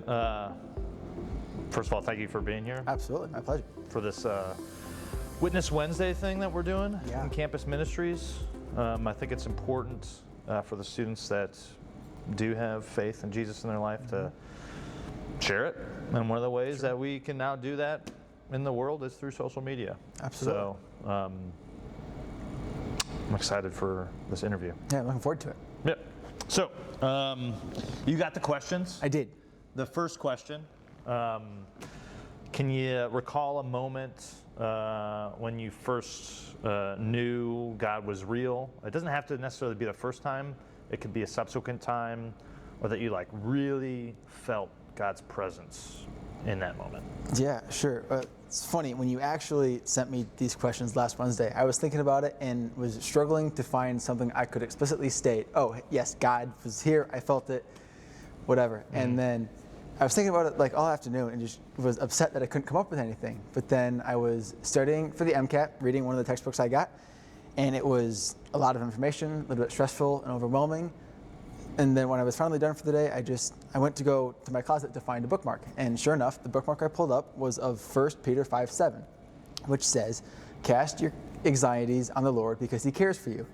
First of all, thank you for being here. Absolutely, my pleasure. For this Witness Wednesday thing that we're doing Yeah. in Campus Ministries. I think it's important for the students that do have faith in Jesus in their life to share it. And one of the ways that we can now do that in the world is through social media. Absolutely. So I'm excited for this interview. Yeah, I'm looking forward to it. Yep. So you got the questions? I did. The first question, can you recall a moment when you first knew God was real? It doesn't have to necessarily be the first time. It could be a subsequent time, or that you like really felt God's presence in that moment. Yeah, sure. It's funny, when you actually sent me these questions last Wednesday, I was thinking about it and was struggling to find something I could explicitly state, oh, yes, God was here, I felt it, whatever. And then I was thinking about it like all afternoon and just was upset that I couldn't come up with anything. But then I was studying for the MCAT, reading one of the textbooks I got, and it was a lot of information, a little bit stressful and overwhelming. And then when I was finally done for the day, I went to go to my closet to find a bookmark. And sure enough, the bookmark I pulled up was of 1 Peter 5:7, which says, cast your anxieties on the Lord because he cares for you.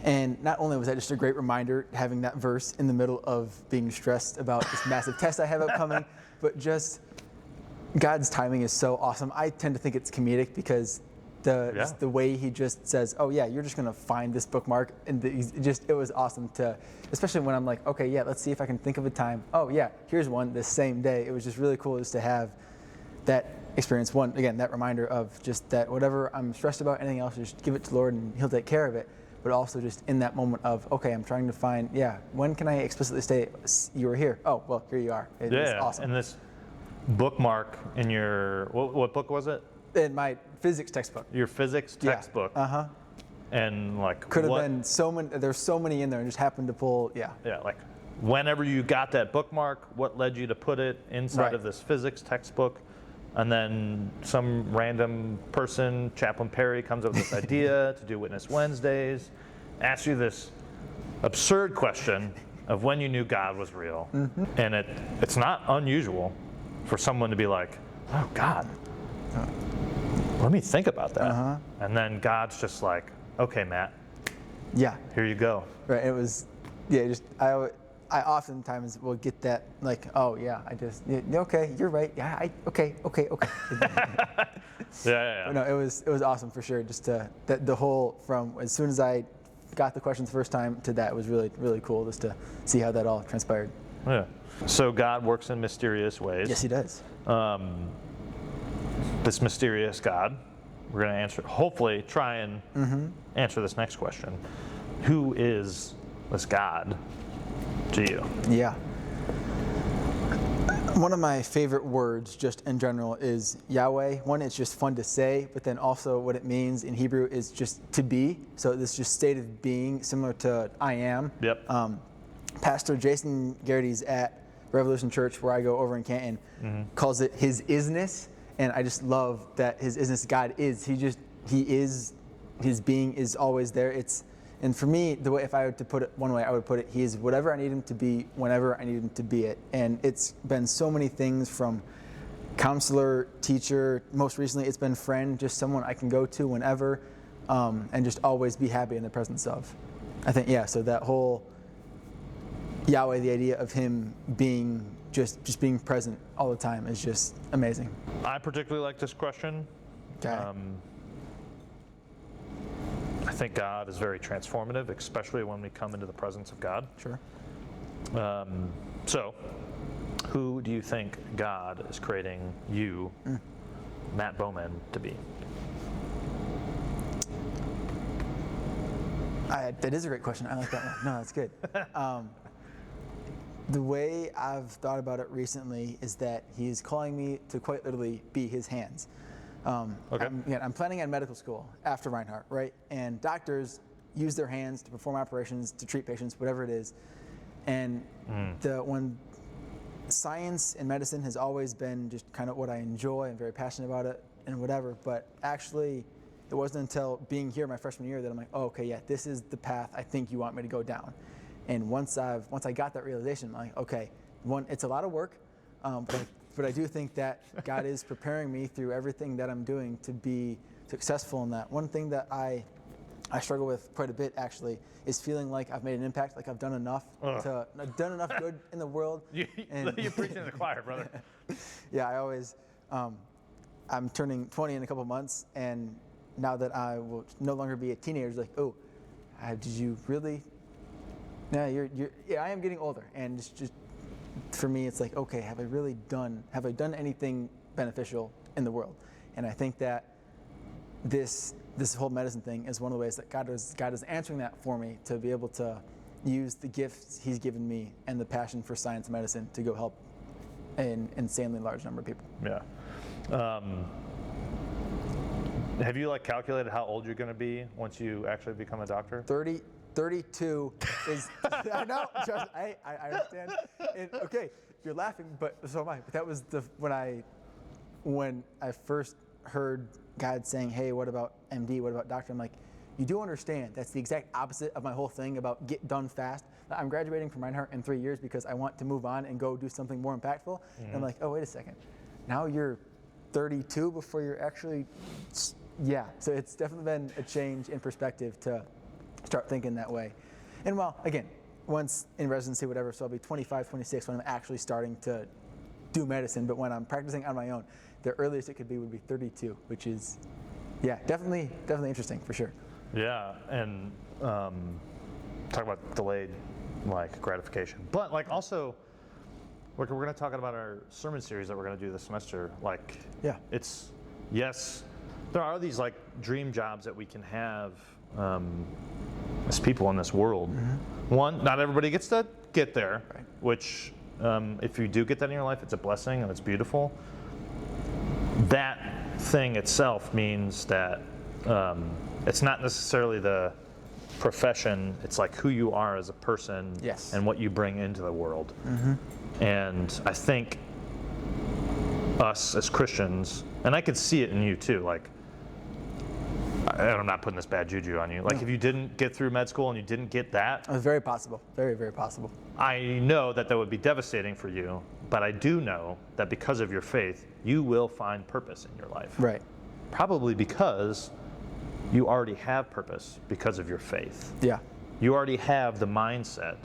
And not only was that just a great reminder, having that verse in the middle of being stressed about this massive test I have upcoming, but just God's timing is so awesome. I tend to think it's comedic because the way he just says, oh yeah, you're just gonna find this bookmark, and it was awesome to, especially when I'm like, okay, yeah, let's see if I can think of a time. Oh yeah, here's one this same day. It was just really cool just to have that experience. One, again, that reminder of just that whatever I'm stressed about, anything else, just give it to the Lord and he'll take care of it. But also just in that moment of, okay, I'm trying to find, when can I explicitly say you were here? Oh, well, here you are. It was awesome. And this bookmark in your, what book was it? In my physics textbook. Your physics textbook. And like, could have been so many. There's so many in there, and just happened to pull. Yeah. Like, whenever you got that bookmark, what led you to put it inside of this physics textbook? And then some random person, Chaplain Perry, comes up with this idea to do Witness Wednesdays, asks you this absurd question of when you knew God was real. And it's not unusual for someone to be like, oh, God, let me think about that. And then God's just like, okay, Matt. Yeah. Here you go. Right. It was, I oftentimes will get that, like, oh yeah, okay, you're right. Yeah, okay. Yeah. No, it was awesome for sure. Just the whole, from as soon as I got the question the first time to that was really, really cool just to see how that all transpired. Yeah. So God works in mysterious ways. Yes, he does. This mysterious God, we're going to answer, hopefully try and answer this next question. Who is this God to you? Yeah. One of my favorite words just in general is Yahweh. One, it's just fun to say, but then also what it means in Hebrew is just to be. So this just state of being, similar to I am. Yep. Pastor Jason Garrity's at Revolution Church, where I go over in Canton, calls it his isness. And I just love that his isness, God is. He is, his being is always there. And for me, the way, if I were to put it one way, I would put it, he is whatever I need him to be, whenever I need him to be it. And it's been so many things, from counselor, teacher, most recently it's been friend, just someone I can go to whenever, and just always be happy in the presence of. I think, so that whole Yahweh, the idea of him being just being present all the time is just amazing. I particularly like this question. Okay. I think God is very transformative, especially when we come into the presence of God. Sure. So, who do you think God is creating you, Matt Bowman, to be? That is a great question. I like that one. No, that's good. The way I've thought about it recently is that he's calling me to quite literally be his hands. Okay. I'm planning on medical school after Reinhardt, right? And doctors use their hands to perform operations, to treat patients, whatever it is. And when science and medicine has always been just kind of what I enjoy, I'm very passionate about it and whatever, but actually it wasn't until being here my freshman year that I'm like, oh, okay, yeah, this is the path I think you want me to go down. And once I got that realization, I'm like, okay, one, it's a lot of work, But I do think that God is preparing me through everything that I'm doing to be successful in that. One thing that I struggle with quite a bit actually is feeling like I've made an impact, like I've done enough good in the world. You're preaching to the choir, brother. Yeah, I always, I'm turning 20 in a couple months, and now that I will no longer be a teenager, it's like, oh, did you really? No, yeah, I am getting older, and it's just for me, it's like, okay, have I done anything beneficial in the world? And I think that this whole medicine thing is one of the ways that God is answering that for me, to be able to use the gifts He's given me and the passion for science and medicine to go help an insanely large number of people. Yeah. Have you calculated how old you're going to be once you actually become a doctor? 32 is, I know, I understand. And, okay, you're laughing, but so am I. But that was when I first heard God saying, hey, what about MD, what about doctor? I'm like, you do understand that's the exact opposite of my whole thing about get done fast. I'm graduating from Reinhardt in 3 years because I want to move on and go do something more impactful. And I'm like, oh, wait a second. Now you're 32 before you're actually, yeah. So it's definitely been a change in perspective to start thinking that way. And well, again, once in residency, whatever, so I'll be 25, 26 when I'm actually starting to do medicine. But when I'm practicing on my own, the earliest it could be would be 32, which is, yeah, definitely interesting for sure. Yeah, and talk about delayed gratification, but also, we're going to talk about our sermon series that we're going to do this semester. Yeah, it's yes, there are these dream jobs that we can have as people in this world. Mm-hmm. One, not everybody gets to get there, right. Which if you do get that in your life, it's a blessing and it's beautiful. That thing itself means that it's not necessarily the profession, it's who you are as a person. Yes. And what you bring into the world. Mm-hmm. And I think us as Christians, and I could see it in you too, I'm not putting this bad juju on you. No. If you didn't get through med school and you didn't get that. It's very possible. Very, very possible. I know that would be devastating for you, but I do know that because of your faith, you will find purpose in your life. Right. Probably because you already have purpose because of your faith. Yeah. You already have the mindset,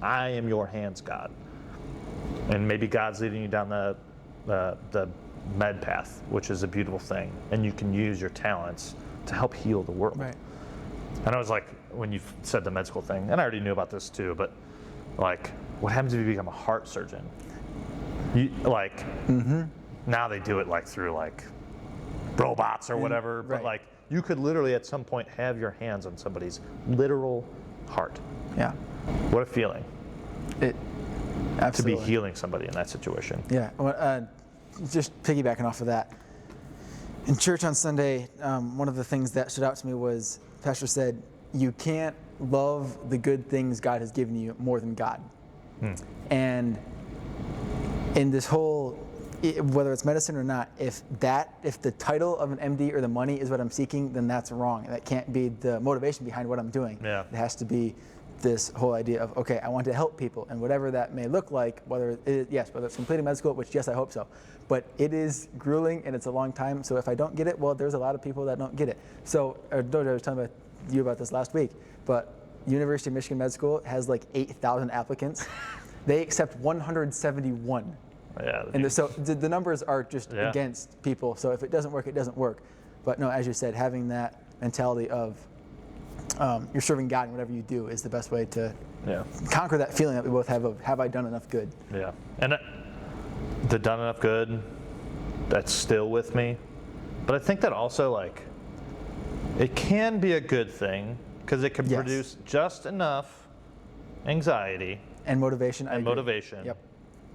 I am your hands, God. And maybe God's leading you down the med path, which is a beautiful thing, and you can use your talents to help heal the world. Right. And I was when you said the med school thing, and I already knew about this too, but what happens if you become a heart surgeon? Mm-hmm. Now they do it through robots or whatever, right. But you could literally at some point have your hands on somebody's literal heart. Yeah. What a feeling. Absolutely. To be healing somebody in that situation. Yeah. Well, just piggybacking off of that, in church on Sunday, one of the things that stood out to me was the pastor said, you can't love the good things God has given you more than God. And in this whole, whether it's medicine or not, if the title of an MD or the money is what I'm seeking, then that's wrong. That can't be the motivation behind what I'm doing. Yeah. It has to be this whole idea of, okay, I want to help people, and whatever that may look like, whether it's completing med school, which yes, I hope so, but it is grueling and it's a long time. So if I don't get it, well, there's a lot of people that don't get it. So, I was telling you about this last week, but University of Michigan Med School has 8,000 applicants. They accept 171. Yeah. And so the numbers are just against people. So if it doesn't work, it doesn't work. But no, as you said, having that mentality of you're serving God in whatever you do is the best way to conquer that feeling that we both have of, have I done enough good? Yeah. And the done enough good, that's still with me. But I think that also it can be a good thing because it can produce just enough anxiety and motivation. Yep.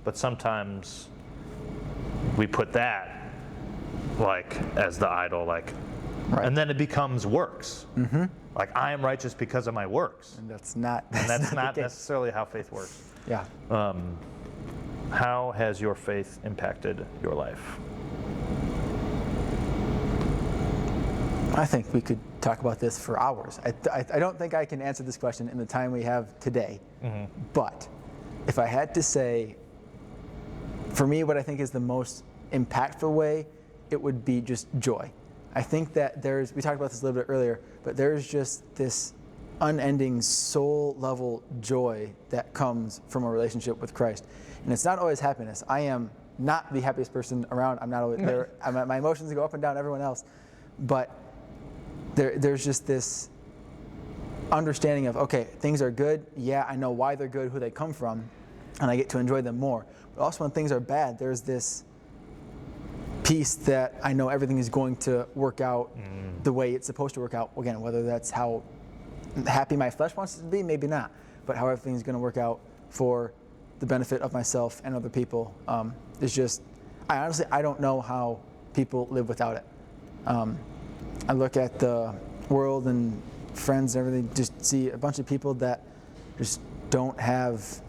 But sometimes we put that as the idol, right. And then it becomes works. Mm-hmm. I am righteous because of my works. And that's not necessarily how faith works. Yeah. How has your faith impacted your life? I think we could talk about this for hours. I don't think I can answer this question in the time we have today. Mm-hmm. But if I had to say for me, what I think is the most impactful way, it would be just joy. I think that we talked about this a little bit earlier, but there's just this unending soul level joy that comes from a relationship with Christ. And it's not always happiness. I am not the happiest person around. I'm not always there. My emotions go up and down, everyone else. But there's just this understanding of, okay, things are good. Yeah, I know why they're good, who they come from, and I get to enjoy them more. But also when things are bad, there's this peace that I know everything is going to work out the way it's supposed to work out. Again, whether that's how happy my flesh wants it to be, maybe not. But how everything's going to work out for the benefit of myself and other people is just, I don't know how people live without it. I look at the world and friends and everything, just see a bunch of people that just don't have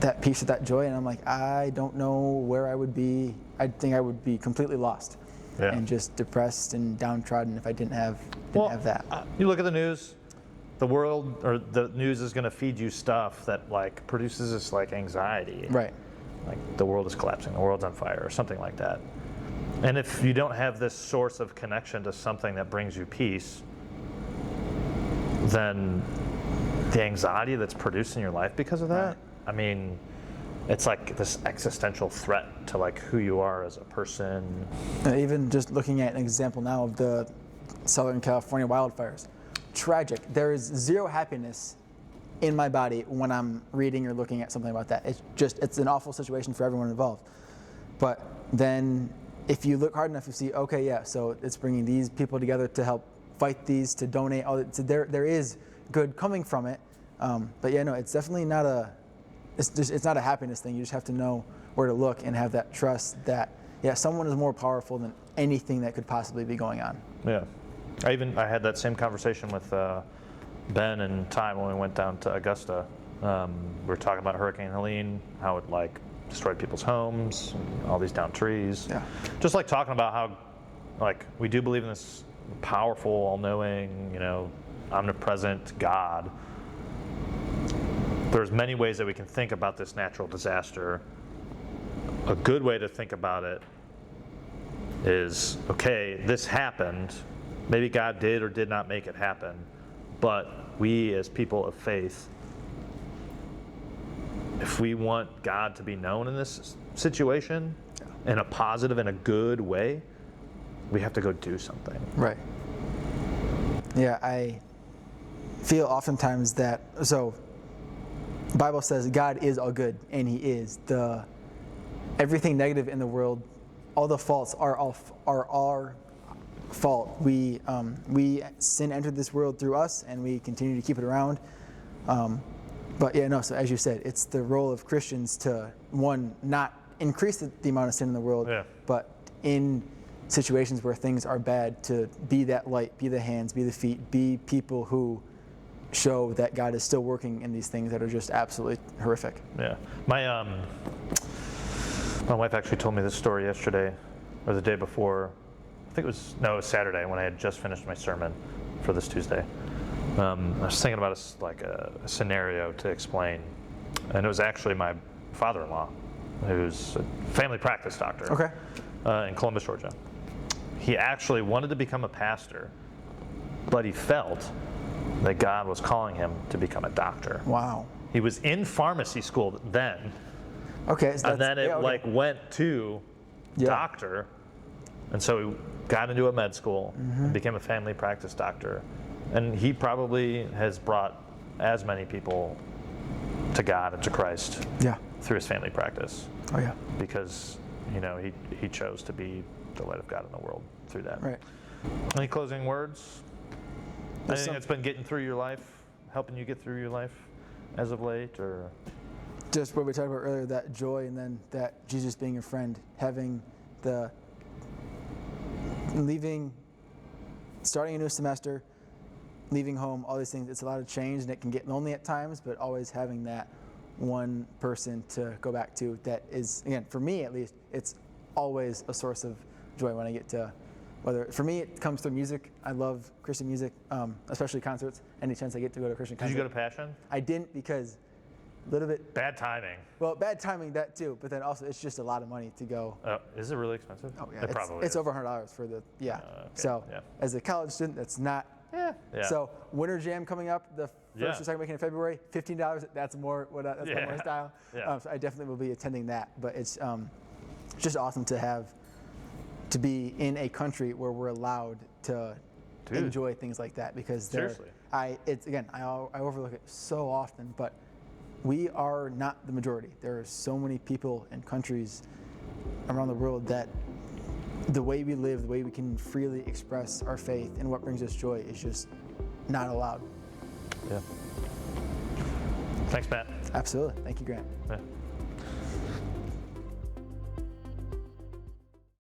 that peace or that joy, and I'm like, I don't know where I would be. I think I would be completely lost and just depressed and downtrodden if I didn't have that. You look at the news, the world or the news is going to feed you stuff that like produces this like anxiety. Right. Like the world is collapsing, the world's on fire, or something like that. And if you don't have this source of connection to something that brings you peace, then the anxiety that's produced in your life because of that, I mean, it's like this existential threat to like who you are as a person. Even just looking at an example now of the Southern California wildfires, tragic. There is zero happiness in my body when I'm reading or looking at something about that. It's an awful situation for everyone involved. But then if you look hard enough, you see, okay, yeah, so it's bringing these people together to help fight these, to donate. There is good coming from it. But yeah, no, it's definitely not it's not a happiness thing. You just have to know where to look and have that trust that, yeah, someone is more powerful than anything that could possibly be going on. Yeah. I had that same conversation with Ben and Ty when we went down to Augusta. We were talking about Hurricane Helene, how it like destroyed people's homes, and all these downed trees. Yeah. Just like talking about how like we do believe in this powerful, all-knowing, omnipresent God. There's many ways that we can think about this natural disaster. A good way to think about it is, okay, this happened. Maybe God did or did not make it happen, but we as people of faith, if we want God to be known in this situation in a positive and a good way, we have to go do something. Right. Yeah, I feel oftentimes that, so the Bible says God is all good, and He is. Everything negative in the world, all the faults are our fault. We sin entered this world through us, and we continue to keep it around. But yeah, no. So as you said, it's the role of Christians to, one, not increase the amount of sin in the world, but in situations where things are bad, to be that light, be the hands, be the feet, be people who show that God is still working in these things that are just absolutely horrific. Yeah. My wife actually told me this story yesterday, or the day before. I think it was Saturday when I had just finished my sermon for this Tuesday. I was thinking about a scenario to explain, and it was actually my father-in-law, who's a family practice doctor in Columbus, Georgia. He actually wanted to become a pastor, but he felt that God was calling him to become a doctor. Wow. He was in pharmacy school then. Okay. So and then it went to doctor. And so he got into a med school and became a family practice doctor. And he probably has brought as many people to God and to Christ through his family practice. Oh yeah. Because, he chose to be the light of God in the world through that. Right. Any closing words? Anything that's been getting through your life, helping you get through your life as of late, or? Just what we talked about earlier, that joy, and then that Jesus being your friend, having starting a new semester, leaving home, all these things. It's a lot of change, and it can get lonely at times, but always having that one person to go back to that is, again, for me at least, it's always a source of joy when I get to, for me, it comes through music. I love Christian music, especially concerts. Any chance I get to go to a Christian concert. Did you go to Passion? I didn't, because little bit. Bad timing. Well, bad timing, that too, but then also it's just a lot of money to go. Oh, is it really expensive? Oh yeah, it probably it's is. over $100 for the Okay, So yeah. as a college student, that's not. Yeah. So Winter Jam coming up, the first Yeah. or second weekend in February, $15. That's more that's Yeah. more style. Yeah. So I definitely will be attending that. But it's just awesome to be in a country where we're allowed to enjoy things like that, because Seriously. I overlook it so often, but we are not the majority. There are so many people and countries around the world that the way we live, the way we can freely express our faith and what brings us joy is just not allowed. Yeah. Thanks, Matt. Absolutely. Thank you, Grant. Yeah.